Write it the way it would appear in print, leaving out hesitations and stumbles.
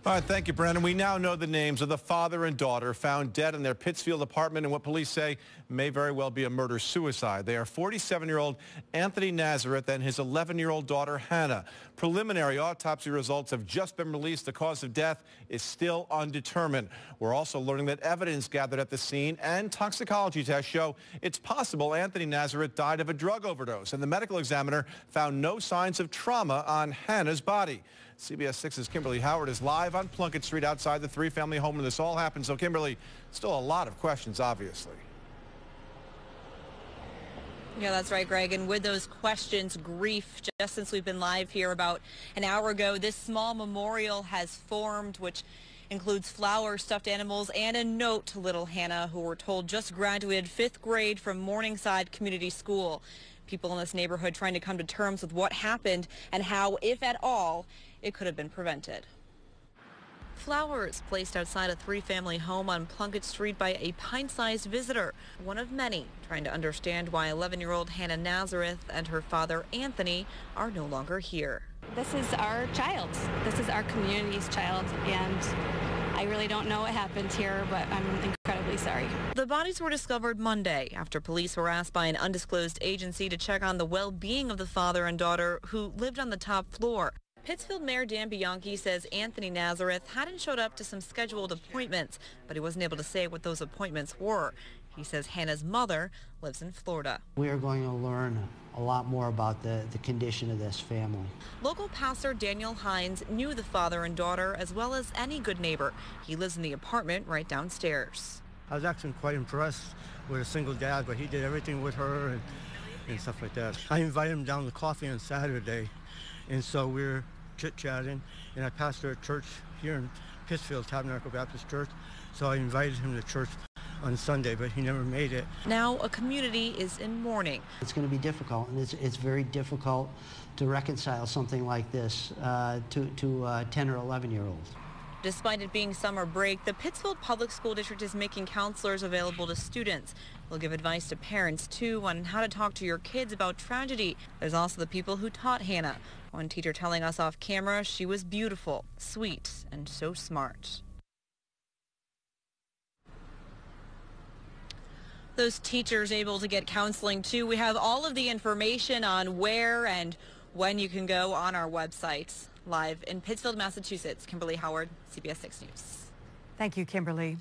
All right, thank you, Brandon. We now know the names of the father and daughter found dead in their Pittsfield apartment in what police say may very well be a murder-suicide. They are 47-year-old Anthony Nazareth and his 11-year-old daughter, Hannah. Preliminary autopsy results have just been released. The cause of death is still undetermined. We're also learning that evidence gathered at the scene and toxicology tests show it's possible Anthony Nazareth died of a drug overdose, and the medical examiner found no signs of trauma on Hannah's body. CBS 6's Kimberly Howard is live on Plunkett Street outside the three-family home where this all happened. So, Kimberly, still a lot of questions, obviously. Yeah, that's right, Greg. And with those questions, grief, just since we've been live here about an hour ago, this small memorial has formed, which includes flowers, stuffed animals, and a note to little Hannah, who we're told just graduated 5th grade from Morningside Community School. People in this neighborhood trying to come to terms with what happened and how, if at all, it could have been prevented. Flowers placed outside a three-family home on Plunkett Street by a pint-sized visitor, one of many trying to understand why 11-year-old Hannah Nazareth and her father Anthony are no longer here. This is our child. This is our community's child, and I really don't know what happened here, but I'm incredibly sorry. The bodies were discovered Monday after police were asked by an undisclosed agency to check on the well-being of the father and daughter who lived on the top floor. Pittsfield Mayor Dan Bianchi says Anthony Nazareth hadn't showed up to some scheduled appointments, but he wasn't able to say what those appointments were. He says Hannah's mother lives in Florida. We are going to learn a lot more about the condition of this family. Local pastor Daniel Hines knew the father and daughter as well as any good neighbor. He lives in the apartment right downstairs. I was actually quite impressed with a single dad, but he did everything with her and stuff like that. I invited him down to coffee on Saturday, and so we're chit-chatting, and I pastor a church here in Pittsfield, Tabernacle Baptist Church, so I invited him to church on Sunday, but he never made it. Now a community is in mourning. It's going to be difficult, and it's very difficult to reconcile something like this to 10 or 11-year-olds. Despite it being summer break, the Pittsfield Public School District is making counselors available to students. They'll give advice to parents, too, on how to talk to your kids about tragedy. There's also the people who taught Hannah. One teacher telling us off camera she was beautiful, sweet, and so smart. Those teachers able to get counseling, too. We have all of the information on where and when you can go on our website. Live in Pittsfield, Massachusetts, Kimberly Howard, CBS 6 News. Thank you, Kimberly.